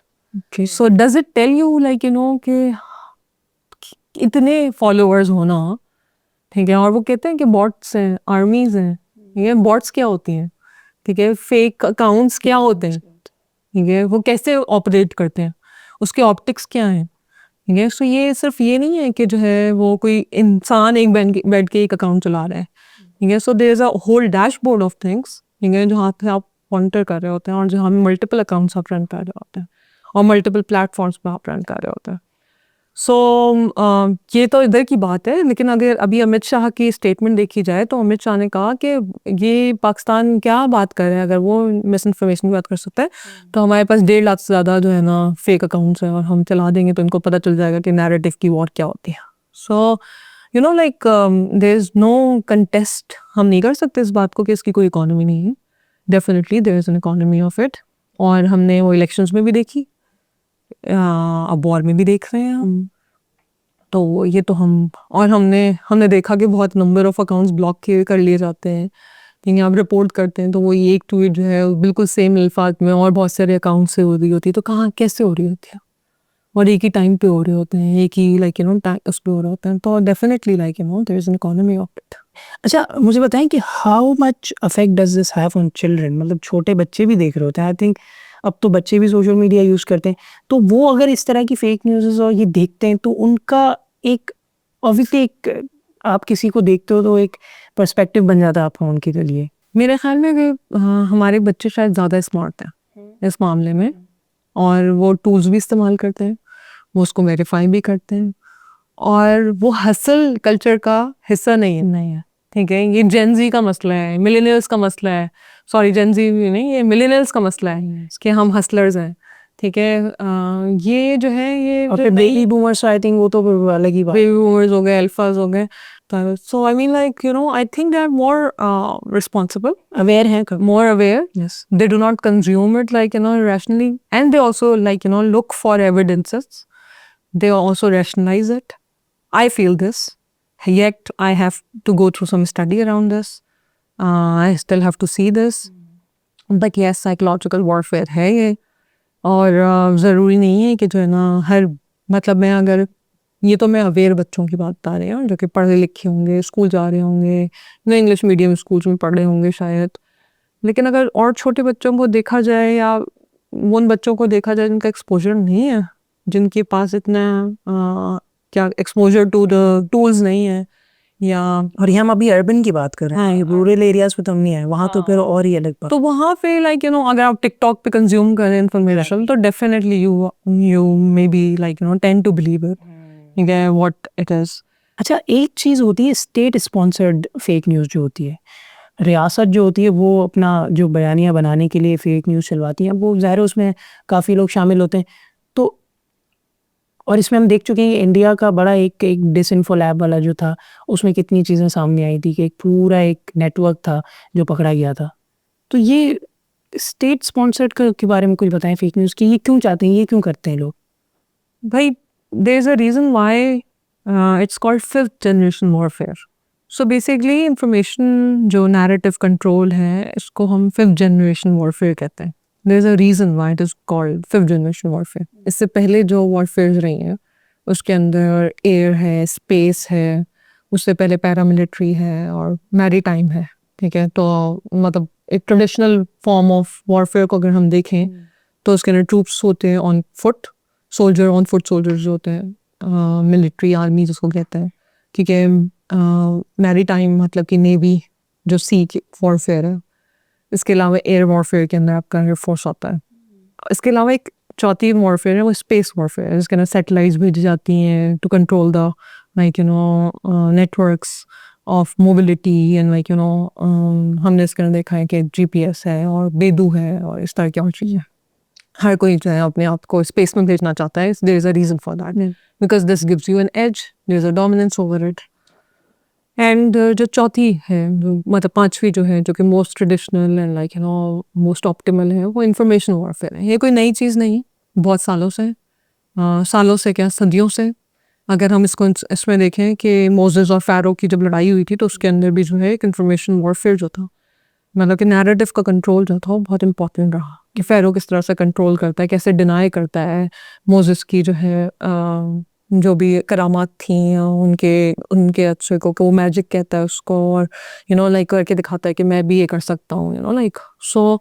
So does it tell you, like, you know, कि इतने फॉलोअर्स होना, ठीक है, और वो कहते हैं कि बॉट्स हैं, आर्मीज हैं, ठीक है, बॉट्स क्या होती हैं, ठीक है, फेक अकाउंट्स क्या होते हैं, ठीक है, वो कैसे ऑपरेट करते हैं, उसके ऑप्टिक्स क्या हैं, ठीक है। सो ये सिर्फ ये नहीं है कि जो है वो कोई इंसान एक बैठ के एक अकाउंट चला रहा है, ठीक है। So there is a whole dashboard of things, ठीक है, जहाँ पे आप मॉनिटर कर रहे होते हैं और जहाँ में मल्टीपल अकाउंट्स आप रन कर रहे होते हैं, और मल्टीपल प्लेटफॉर्म्स पे आप रन कर रहे होते हैं। सो ये तो इधर की बात है, लेकिन अगर अभी अमित शाह की स्टेटमेंट देखी जाए तो अमित शाह ने कहा कि ये पाकिस्तान क्या बात कर रहे हैं, अगर वो मिस इन्फॉर्मेशन की बात कर सकता है तो हमारे पास 1.5 लाख से ज़्यादा जो है ना फेक अकाउंट्स हैं और हम चला देंगे तो इनको पता चल जाएगा कि नैरेटिव की वॉर क्या होती है। So you know like there is no contest, हम नहीं कर सकते इस बात को कि इसकी कोई इकोनॉमी नहीं है। Definitely there is an economy of it, और हमने वो इलेक्शंस में भी देखी, अब वॉर में भी देख रहे हैं हम। तो ये तो हमने देखा कि बहुत नंबर ऑफ अकाउंट्स ब्लॉक कर लिए जाते हैं, लेकिन आप रिपोर्ट करते हैं तो वो एक ट्वीट जो है बिल्कुल सेम अल्फाज में और बहुत सारे अकाउंट से हो रही होती है। तो कहाँ कैसे हो रही होती है, और एक ही टाइम पे हो रहे होते हैं, एक ही लाइक यू नो उस पर हो रहे होते हैं। तो definitely like you know there is an economy of it. अच्छा, मुझे बताएं कि how much affect does this have on children, मतलब छोटे बच्चे भी देख रहे होते हैं। आई थिंक अब तो बच्चे भी सोशल मीडिया यूज़ करते हैं, तो वो अगर इस तरह की फेक न्यूज़ और ये देखते हैं तो उनका एक ऑब्वियसली एक आप किसी को देखते हो तो एक पर्सपेक्टिव बन जाता है आपका उनके लिए। मेरे ख्याल में कि हमारे बच्चे शायद ज़्यादा स्मार्ट हैं इस मामले में, और वो टूल्स भी इस्तेमाल करते हैं, वो उसको वेरीफाई भी करते हैं, और वो हसल कल्चर का हिस्सा नहीं है। ठीक है, ये जेनजी का मसला है, मिलेनियल्स का मसला है, सॉरी जेनजी नहीं, ये मिलेनियल्स का मसला है कि हम हसलर्स हैं। ठीक है, ये जो है ये और फिर बेबी बूमर्स, आई थिंक वो तो अलग ही बात, बेबी बूमर्स हो गए, अल्फाज हो गए। So I mean, like, you know, I think they're more responsible, aware हैं, more aware. Yes. They do not consume it like, you know, rationally, and they also like, you know, look for evidences. They also rationalize it. I feel this, yet I have to go through some study around this. I still have to see this. But yes, psychological warfare है ये, और ज़रूरी नहीं है कि जो है ना हर मतलब मैं अगर ये तो मैं अवेयर बच्चों की बात बता रही हूँ जो कि पढ़े लिखे होंगे, स्कूल जा रहे होंगे, न इंग्लिश मीडियम स्कूल्स में पढ़ रहे होंगे शायद, लेकिन अगर और छोटे बच्चों को देखा जाए या उन बच्चों को देखा जाए जिनका एक्सपोजर नहीं है, जिनके पास इतना क्या एक्सपोजर टू द टूल्स नहीं है, या और ये हम अभी अर्बन की बात कर रहे हैं, रूरल एरियाज पे तो हम नहीं है, वहाँ तो फिर और ही अलग बात। तो वहाँ पे लाइक यू नो अगर आप टिकटॉक पे कंज्यूम करें इन्फॉर्मेशन तो definitely you may B like you know tend to believe it what it is. अच्छा, एक चीज़ होती है स्टेट स्पॉन्सर्ड फेक न्यूज़ जो होती है, रियासत जो होती है वो अपना जो बयानियाँ बनाने के लिए फेक न्यूज़ चलवाती हैं, वो ज़ाहिर है उसमें काफ़ी लोग शामिल होते हैं। तो और इसमें हम देख चुके हैं इंडिया का बड़ा एक डिसइन्फो लैब वाला जो था, उसमें कितनी चीज़ें सामने आई थी कि एक पूरा एक नेटवर्क था जो पकड़ा गया था। तो ये स्टेट स्पॉन्सर्ड के बारे में कुछ बताएं फेक न्यूज़ की, ये क्यों चाहते हैं, ये क्यों करते हैं लोग? भाई there is a reason why it's called 5th generation warfare. So basically information जो नैरेटिव कंट्रोल है इसको हम 5th जनरेशन वॉरफेयर कहते हैं। There is a reason why it is called 5th generation warfare. इससे पहले जो वॉरफेयर रही हैं उसके अंदर एयर है, स्पेस है, उससे पहले पैरामिलिट्री है और मैरीटाइम है। ठीक है, तो मतलब एक ट्रेडिशनल फॉर्म ऑफ वॉरफेयर को अगर हम देखें तो उसके अंदर ट्रूप्स होते हैं on foot, soldier on foot soldiers जो होते हैं, मिलिट्री आर्मी जिसको कहते हैं। ठीक है, मैरीटाइम मतलब कि नेवी जो सी की वॉरफेयर है। इसके अलावा एयर वॉरफेयर के अंदर आपका एयरफोर्स होता है। इसके अलावा एक चौथी वॉरफेयर है वो स्पेस वॉरफेयर है, जिसके अंदर सैटेलाइट्स भेजी जाती हैं to control the like you know networks of mobility and like you know हमने इसके अंदर देखा है कि GPS है और बेदू है और इस तरह की और चीज़ें। हर कोई जो है अपने आप को स्पेस में भेजना चाहता है। There is a reason for that because this gives you an edge, there is a dominance over it. And जो चौथी है जो मतलब पांचवी जो है जो कि most traditional and like you know most optimal है वो इंफॉर्मेशन वॉरफेयर है। ये कोई नई चीज़ नहीं, बहुत सालों से क्या सदियों से अगर हम इसको इसमें देखें कि मोसेस और फ़ारो की जब लड़ाई हुई थी तो उसके अंदर भी जो है एक इंफॉर्मेशन वॉरफेयर जो था, मतलब कि नैरेटिव का कंट्रोल जो था वो बहुत इंपॉर्टेंट रहा कि फ़ारो किस तरह से कंट्रोल करता है, कैसे डिनाई करता है मोसेस की जो है जो भी करामात थी उनके अच्छे को वो मैजिक कहता है उसको, और यू नो लाइक करके दिखाता है कि मैं भी ये कर सकता हूँ, you know like so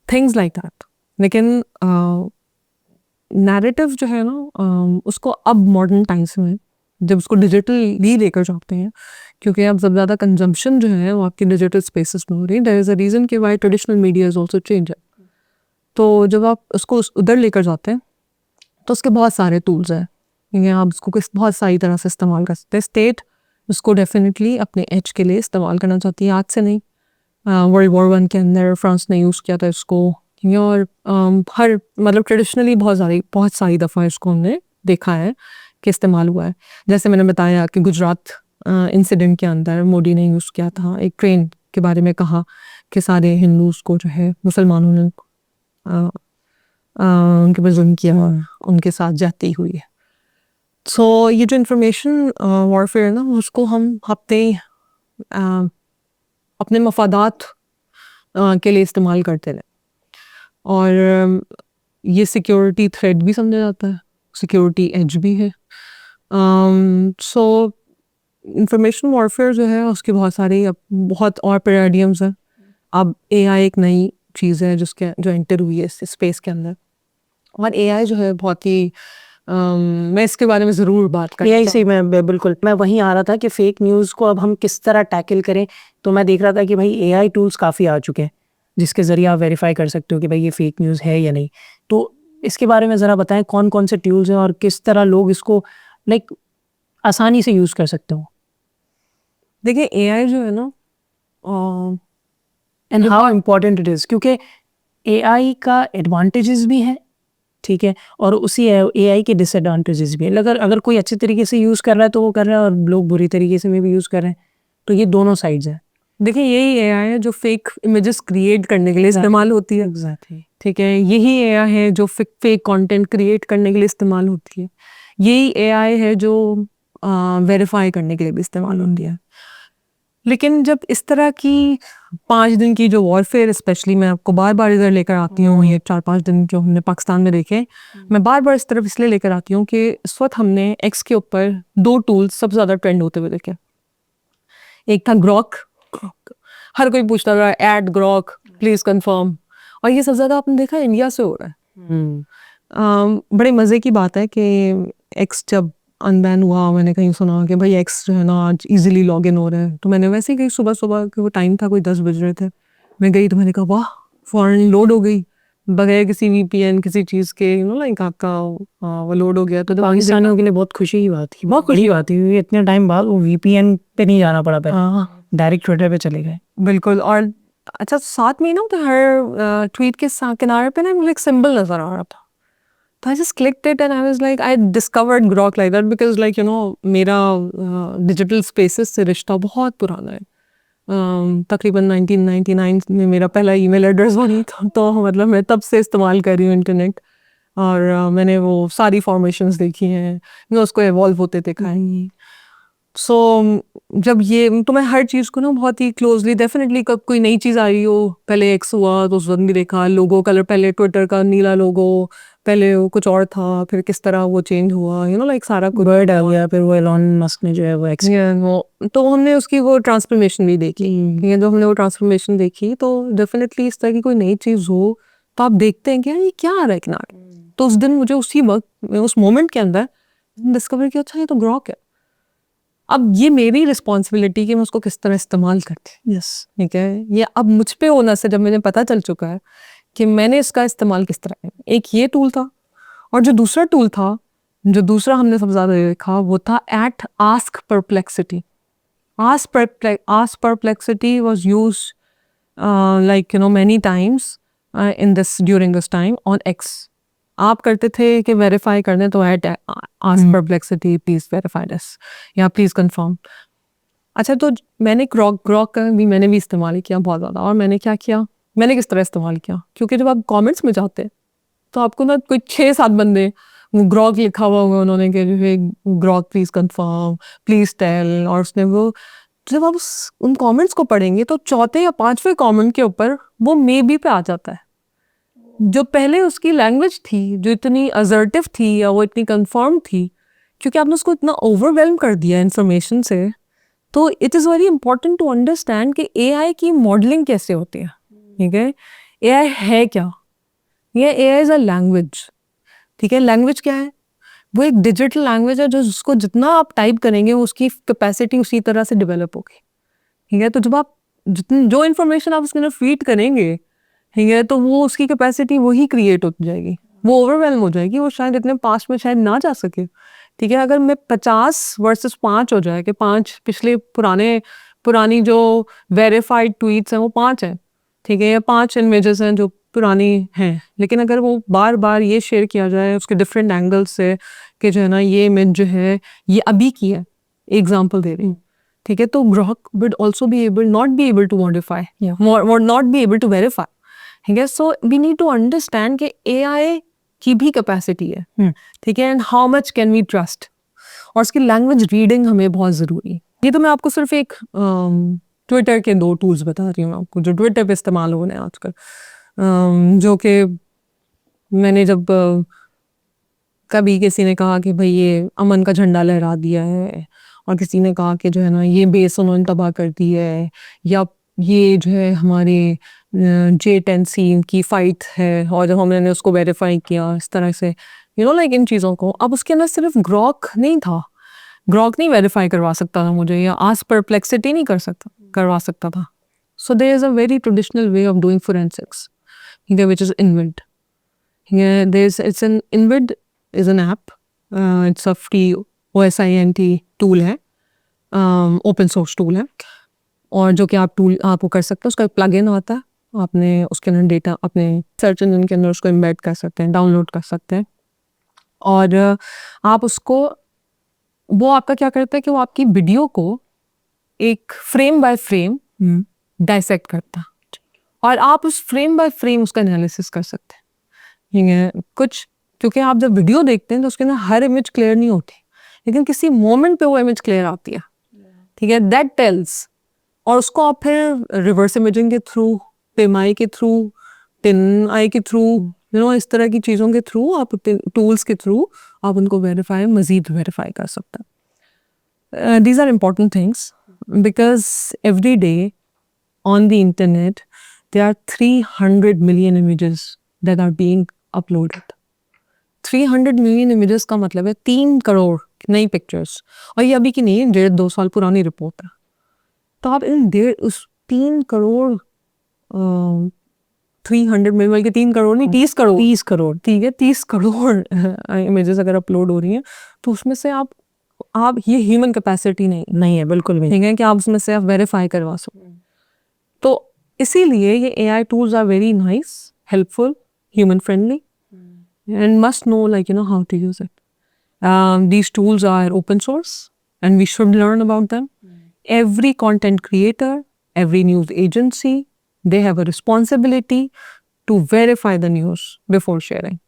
things like that. लेकिन नैरेटिव जो है ना उसको अब मॉडर्न टाइम्स में जब उसको डिजिटली लेकर जाते हैं, क्योंकि अब सब ज़्यादा कंजम्पशन जो है वो आपकी डिजिटल स्पेसेस में हो रही है। देयर इज़ अ रीज़न कि why traditional media is also change. तो जब आप उसको उधर लेकर जाते हैं तो उसके बहुत सारे टूल्स हैं, ठीक है, आप उसको बहुत सारी तरह से इस्तेमाल कर सकते हैं। स्टेट उसको डेफिनेटली अपने एज के लिए इस्तेमाल करना चाहती है, आज से नहीं। वर्ल्ड वॉर वन के अंदर फ्रांस ने यूज़ किया था इसको, ठीक है, और हर मतलब ट्रेडिशनली बहुत सारी दफ़ा इसको हमने देखा है कि इस्तेमाल हुआ है। जैसे मैंने बताया कि गुजरात इंसिडेंट के अंदर मोदी ने यूज़ किया था, एक ट्रेन के बारे में कहा कि सारे हिंदूज को जो है मुसलमानों ने उनके पर जुल्म किया, उनके साथ जाती हुई है। सो ये जो इंफॉर्मेशन वॉरफेयर है ना, उसको हम अपने मफादात के लिए इस्तेमाल करते रहे, और ये सिक्योरिटी थ्रेट भी समझा जाता है, सिक्योरिटी एज भी है। सो इंफॉर्मेशन वॉरफेयर जो है उसके बहुत और पैराडियम्स हैं। अब एआई एक नई चीज़ है जो एंटर हुई है इस स्पेस के अंदर, और एआई जो है बहुत ही मैं इसके बारे में ज़रूर बात करूँ। यही से बिल्कुल मैं वहीं आ रहा था कि फेक न्यूज़ को अब हम किस तरह टैकल करें। तो मैं देख रहा था कि भाई एआई टूल्स काफ़ी आ चुके हैं जिसके ज़रिए आप वेरीफाई कर सकते हो कि भाई ये फेक न्यूज़ है या नहीं। तो इसके बारे में ज़रा बताएं कौन कौन से टूल्स हैं और किस तरह लोग इसको लाइक आसानी से यूज़ कर सकते हो। देखिए एआई जो है ना, and how important it is, क्योंकि एआई का एडवांटेजेस भी हैं, ठीक है, और उसी एआई के डिसएडवांटेजेस भी हैं। अगर कोई अच्छे तरीके से यूज़ कर रहा है तो वो कर रहा है, और लोग बुरी तरीके से भी यूज़ कर रहे हैं, तो ये दोनों साइड्स हैं। देखिए यही एआई है जो फेक इमेजेस क्रिएट करने के लिए इस्तेमाल होती है, एग्जैक्टली, ठीक है। यही एआई है जो फेक कंटेंट क्रिएट करने के लिए इस्तेमाल होती है। यही एआई है जो वेरीफाई करने के लिए भी इस्तेमाल होती है। लेकिन जब इस तरह की 5 दिन की जो वॉरफेयर, स्पेशली मैं आपको बार बार इधर लेकर आती हूँ, ये 4-5 दिन जो हमने पाकिस्तान में देखे, मैं बार बार इस तरफ इसलिए लेकर आती हूँ कि इस वक्त हमने एक्स के ऊपर 2 टूल्स सबसे ज़्यादा ट्रेंड होते हुए देखे। एक था ग्रॉक, हर कोई पूछता था ऐड ग्रॉक प्लीज कंफर्म, और ये सबसे ज़्यादा आपने देखा इंडिया से हो रहा है। बड़े मज़े की बात है कि एक्स जब अनबैन हुआ, मैंने कहीं सुना कि भाई एक्स जो है ना आज इजीली लॉग इन हो रहा है, तो मैंने वैसे ही गई सुबह कि वो टाइम था, कोई 10 बज रहे थे, मैं गई तो मैंने कहा वाह फौरन लोड हो गई बगैर किसी वीपीएन किसी चीज़ के, लाइक आपका वो लोड हो गया। तो पाकिस्तानियों के लिए बहुत खुशी की बात थी, बहुत खुशी बात थी, इतने टाइम बाद वो वीपीएन पे नहीं जाना पड़ा, डायरेक्ट ट्विटर पे चले गए। बिल्कुल। और अच्छा साथ में ना तो हर ट्वीट के किनारे पे ना मुझे एक सिंबल नजर आ रहा था, तो I just clicked it and I was like I discovered Grok like that, because like मेरा डिजिटल स्पेसेस से रिश्ता बहुत पुराना है। तकरीबन 1999 में मेरा पहला ईमेल एड्रेस बनी था, तो मतलब मैं तब से इस्तेमाल कर रही हूँ इंटरनेट, और मैंने वो सारी फॉर्मेशंस देखी हैं, उसको एवॉल्व होते देखा है। सो जब ये तो मैं हर चीज़ को ना बहुत ही क्लोजली, डेफिनेटली कब कोई नई चीज़ आई हो, पहले एक्स हुआ तो उस वक्त भी देखा, लोगो कलर पहले ट्विटर का नीला लोगो, पहले वो कुछ और था, फिर किस तरह वो चेंज हुआ, लाइक सारा कुछ बर्ड आ गया, फिर वो एलॉन मस्क ने जो है वो एक्स, तो हमने उसकी वो ट्रांसफॉर्मेशन भी देखी। ये जो हमने वो ट्रांसफॉर्मेशन देखी, तो डेफिनेटली इस तरह की कोई नई चीज़ हो तो आप देखते हैं कि यार ये क्या आ रहा है किनारे। तो उस दिन मुझे उसी वक्त उस मोमेंट के अंदर डिस्कवर किया, अच्छा ये तो ग्रॉक है। अब ये मेरी रिस्पॉन्सिबिलिटी कि मैं उसको किस तरह इस्तेमाल करती, यस, ठीक है। ये अब मुझ पे होना से जब मुझे पता चल चुका है कि मैंने इसका इस्तेमाल किस तरह किया। एक ये टूल था, और जो दूसरा टूल था, जो दूसरा हमने सबसे ज़्यादा देखा, वो था at ask Perplexity. Ask Perplexity was use like many times in this during this time on X. आप करते थे कि वेरीफाई करने, तो at ask Perplexity please verify this, या प्लीज कंफर्म। अच्छा, तो मैंने ग्रॉक का भी मैंने भी इस्तेमाल किया बहुत ज़्यादा। और मैंने क्या किया, मैंने किस तरह इस्तेमाल किया, क्योंकि जब आप कमेंट्स में जाते हैं तो आपको ना कोई 6-7 बंदे ग्रॉक लिखा हुआ होगा उन्होंने कि जो है Grok please confirm please tell, और उसने वो जब आप उन कमेंट्स को पढ़ेंगे तो चौथे या 5वें कमेंट के ऊपर वो मे बी पे आ जाता है। जो पहले उसकी लैंग्वेज थी जो इतनी असर्टिव थी या वो इतनी कंफर्म थी, क्योंकि आपने उसको इतना ओवरवेलम कर दिया इन्फॉर्मेशन से। तो it is very important to understand कि एआई की मॉडलिंग कैसे होती है, ठीक है। एआई है क्या, ये एआई इज़ अ लैंग्वेज, ठीक है। लैंग्वेज क्या है, वो एक डिजिटल लैंग्वेज है जो जिसको जितना आप टाइप करेंगे उसकी कैपेसिटी उसी तरह से डेवलप होगी, ठीक है। तो जब आप जो इन्फॉर्मेशन आप उसके अंदर फीड करेंगे, ठीक है, तो वो उसकी कैपेसिटी वही क्रिएट हो जाएगी, वो ओवरवेलम हो जाएगी, वो शायद इतने पास्ट में शायद ना जा सके। ठीक है, अगर मैं 50 वर्सेस 5 हो जाए कि 5 पिछले पुरानी जो वेरीफाइड ट्वीट्स हैं वो 5 हैं, ठीक है, या 5 इमेजेस हैं जो पुरानी हैं, लेकिन अगर वो बार बार ये शेयर किया जाए उसके डिफरेंट एंगल्स से कि जो है ना ये इमेज जो है ये अभी की है, एग्जाम्पल दे रही हूँ, ठीक है, तो ग्राहक would also be able not be able to modify or not be able to verify, ठीक है, so we need to understand कि AI की भी कैपेसिटी है, ठीक है, and how much can we trust, और उसकी लैंग्वेज रीडिंग हमें बहुत ज़रूरी है। ये तो मैं आपको सिर्फ एक ट्विटर के 2 टूल्स बता रही हूँ आपको जो ट्विटर पे इस्तेमाल हो रहे हैं आजकल, जो कि मैंने जब कभी किसी ने कहा कि भाई ये अमन का झंडा लहरा दिया है, और किसी ने कहा कि जो है ना ये बेस उन्होंने तबाह कर दी है, या ये जो है हमारे J10C की फाइट है, और जब हमने उसको वेरीफाई किया इस तरह से लाइक इन चीज़ों को, अब उसके अंदर सिर्फ ग्रॉक नहीं था, ग्रॉक नहीं वेरीफाई करवा सकता था मुझे, या आज परप्लेक्सिटी नहीं करवा सकता था। So there is a very traditional way of doing forensics, which is InVID. It's an InVid is an app. It's a free OSINT tool है, ओपन सोर्स टूल है, और जो कि आप वो कर सकते हैं, उसका प्लग इन आता है, आपने उसके अंदर डेटा अपने सर्च इंजन के अंदर उसको एम्बेड कर सकते हैं, डाउनलोड कर सकते हैं, और आप उसको, वो आपका क्या करता है कि वो आपकी वीडियो को एक फ्रेम बाय फ्रेम डाइसेक्ट करता है, और आप उस फ्रेम बाय फ्रेम उसका एनालिसिस कर सकते हैं। ठीक है, कुछ क्योंकि आप जब वीडियो देखते हैं तो उसके अंदर हर इमेज क्लियर नहीं होती, लेकिन किसी मोमेंट पे वो इमेज क्लियर आती है, ठीक है, दैट टेल्स, और उसको आप फिर रिवर्स इमेजिंग के थ्रू, PIMI के थ्रू, TinEye के थ्रू, इस तरह की चीज़ों के थ्रू, आप टूल्स के थ्रू आप उनको मज़ीद वेरीफाई कर सकते हैं। These are important things because every day on the internet there are 300 million images that are being uploaded. 300 million images का मतलब है 3 करोड़ नई पिक्चर्स, और ये अभी की नहीं है, 1.5-2 साल पुरानी रिपोर्ट है। तो आप उस 3 करोड़ 300 मिलियन, बल्कि 3 करोड़ नहीं, 30 करोड़, ठीक है, 30 करोड़ इमेजेस अगर अपलोड हो रही हैं, तो उसमें से आप ये ह्यूमन कैपेसिटी नहीं है, बिल्कुल भी, ठीक है, कि आप उसमें से आप वेरीफाई करवा सको। तो इसीलिए ये AI tools are very nice, helpful, human friendly, and must know how to use it. These tools are open source and we should learn about them. Every content creator, every news agency, they have a responsibility to verify the news before sharing.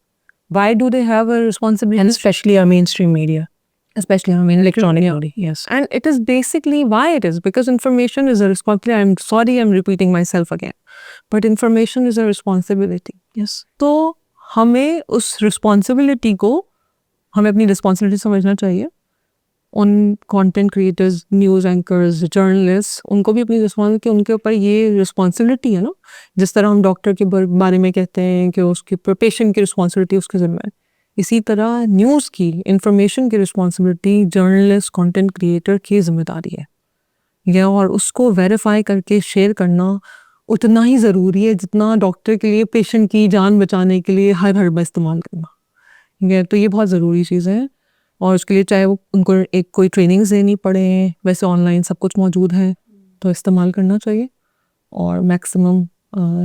Why do they have a responsibility? And especially our mainstream media. Especially, Electronic media, yes. And it is basically why it is, because information is a responsibility. I'm sorry I'm repeating myself again, but information is a responsibility. Yes. तो हमें उस responsibility को, हमें अपनी responsibility समझना चाहिए। उन content creators, news anchors, journalist, उनको भी अपनी रिस्पॉन्सिबिलिटी, उनके ऊपर ये रिस्पॉन्सिबिलिटी है ना, जिस तरह हम डॉक्टर के बारे में कहते हैं कि उसके पेशेंट की रिस्पॉन्सिबिलिटी उसके ज़िम्मे है, इसी तरह न्यूज़ की, इंफॉर्मेशन की रिस्पॉन्सिबिलिटी जर्नलिस्ट, कंटेंट क्रिएटर की जिम्मेदारी है, और उसको वेरीफाई करके शेयर करना उतना ही ज़रूरी है जितना डॉक्टर के लिए पेशेंट की जान बचाने के लिए हर हर्बा इस्तेमाल करना, ठीक है, तो ये बहुत ज़रूरी चीज़ है, और उसके लिए चाहे वो उनको एक कोई ट्रेनिंग्स देनी पड़े, वैसे ऑनलाइन सब कुछ मौजूद है, तो इस्तेमाल करना चाहिए, और मैक्सिमम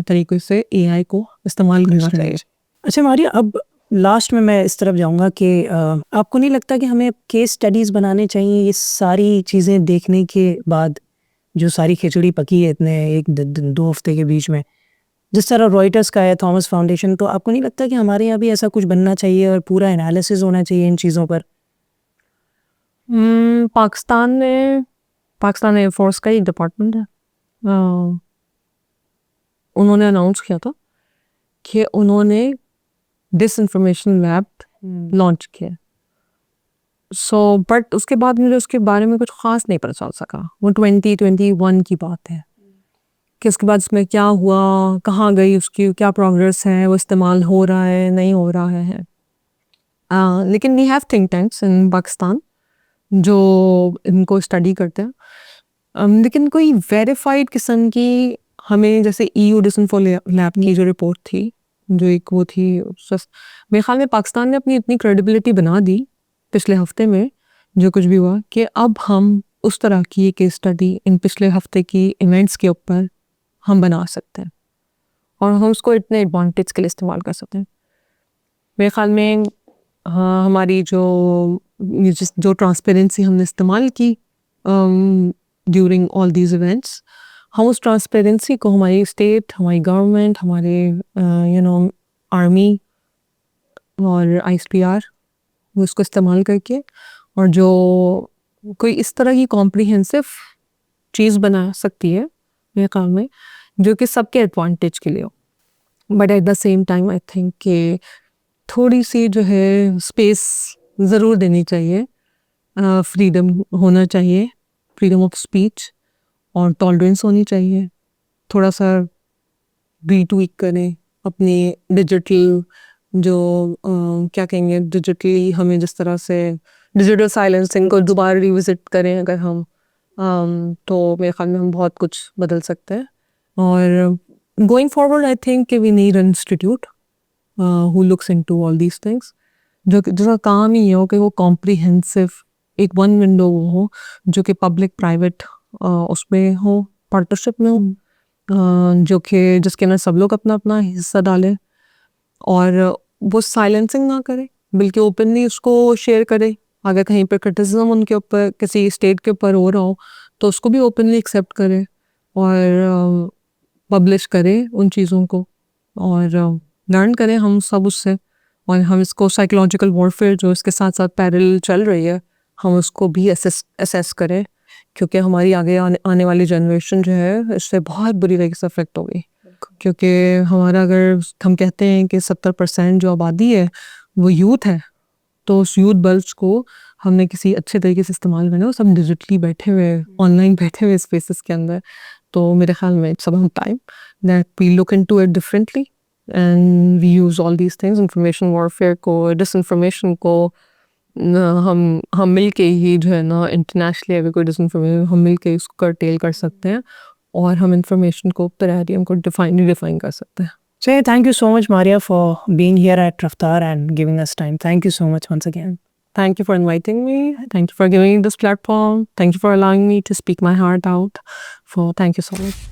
तरीके से AI को इस्तेमाल करना चाहिए। अच्छा मारिया, अब लास्ट में मैं इस तरफ जाऊंगा कि आपको नहीं लगता कि हमें केस स्टडीज़ बनाने चाहिए ये सारी चीज़ें देखने के बाद, जो सारी खिचड़ी पकी है इतने 1-2 हफ्ते के बीच में, जिस तरह रॉयटर्स का है, थॉमस फाउंडेशन, तो आपको नहीं लगता कि हमारे यहाँ भी ऐसा कुछ बनना चाहिए और पूरा एनालिसिस होना चाहिए इन चीज़ों पर? पाकिस्तान एयरफोर्स का एक डिपार्टमेंट है, उन्होंने अनाउंस किया था कि उन्होंने डिसइंफॉर्मेशन लैब लॉन्च किया, बट उसके बाद मुझे उसके बारे में कुछ ख़ास नहीं पता चल सका। वो 2021 की बात है कि उसके बाद उसमें क्या हुआ, कहाँ गई, उसकी क्या प्रोग्रेस है, वो इस्तेमाल हो रहा है, नहीं हो रहा है। लेकिन we have think tanks in Pakistan जो इनको स्टडी करते हैं, लेकिन कोई वेरीफाइड किस्म की हमें जैसे EU डिसइन्फो लैब की जो रिपोर्ट थी, जो एक वो थी, मेरे ख्याल में पाकिस्तान ने अपनी इतनी क्रेडिबिलिटी बना दी पिछले हफ्ते में जो कुछ भी हुआ, कि अब हम उस तरह की एक केस स्टडी इन पिछले हफ्ते की इवेंट्स के ऊपर हम बना सकते हैं और हम उसको इतने एडवांटेज के लिए इस्तेमाल कर सकते हैं। मेरे ख्याल में हाँ, हमारी जो ट्रांसपेरेंसी हमने इस्तेमाल की ड्यूरिंग ऑल दीज इवेंट्स, हम उस ट्रांसपेरेंसी को हमारी स्टेट, हमारी गवर्नमेंट, हमारे आर्मी और ISPR वो उसको इस्तेमाल करके, और जो कोई इस तरह की कॉम्प्रिहेंसिव चीज़ बना सकती है मेरे ख्याल में, जो कि सबके एडवांटेज के लिए हो, but at the same time I think कि थोड़ी सी जो है स्पेस ज़रूर देनी चाहिए, फ्रीडम होना चाहिए, फ्रीडम ऑफ स्पीच, और टॉलरेंस होनी चाहिए, थोड़ा सा रीट्वीक करें अपनी डिजिटल जो क्या कहेंगे, डिजिटली हमें जिस तरह से डिजिटल साइलेंसिंग को दोबारा रिविजिट करें अगर हम, तो मेरे ख्याल में हम बहुत कुछ बदल सकते हैं। और going forward I think we need an institute who looks into all these things, जिसका काम ही हो कि वो कॉम्प्रिहेंसिव एक वन विंडो हो जो कि पब्लिक प्राइवेट उसमें हो, पार्टनरशिप में हो, जो कि जिसके अंदर सब लोग अपना अपना हिस्सा डालें और वो साइलेंसिंग ना करे, बल्कि ओपनली उसको शेयर करे। अगर कहीं पर क्रिटिसिज्म उनके ऊपर किसी स्टेट के ऊपर हो रहा हो तो उसको भी ओपनली एक्सेप्ट करे और पब्लिश करे उन चीज़ों को, और लर्न करें हम सब उससे, और हम इसको साइकोलॉजिकल वॉरफेयर जो इसके साथ साथ पैरेलल चल रही है हम उसको भी असेस करें, क्योंकि हमारी आगे आने वाली जनरेशन जो है इससे बहुत बुरी तरीके से अफेक्ट होगी। क्योंकि हमारा, अगर हम कहते हैं कि 70% जो आबादी है वो यूथ है, तो उस यूथ बल्ज को हमने किसी अच्छे तरीके से इस्तेमाल करना है, सब डिजिटली बैठे हुए, ऑनलाइन बैठे हुए स्पेसेस के अंदर। तो मेरे ख्याल में it's about time that we look into it differently and we use all these things, information warfare को, डिसइंफॉर्मेशन को हम मिल के ही जो है ना, इंटरनेशनली अगर कोई डिसइंफॉर्मेशन, हम मिल के इसको कर्टेल कर सकते हैं और हम इंफॉर्मेशन को हम को डिफाइन कर सकते हैं। So thank you so much, Maria, for being here at Raftar and giving us time. Thank you so much once again. Thank you for inviting me. Thank you for giving me this platform. Thank you for allowing me to speak my heart out. Thank you so much.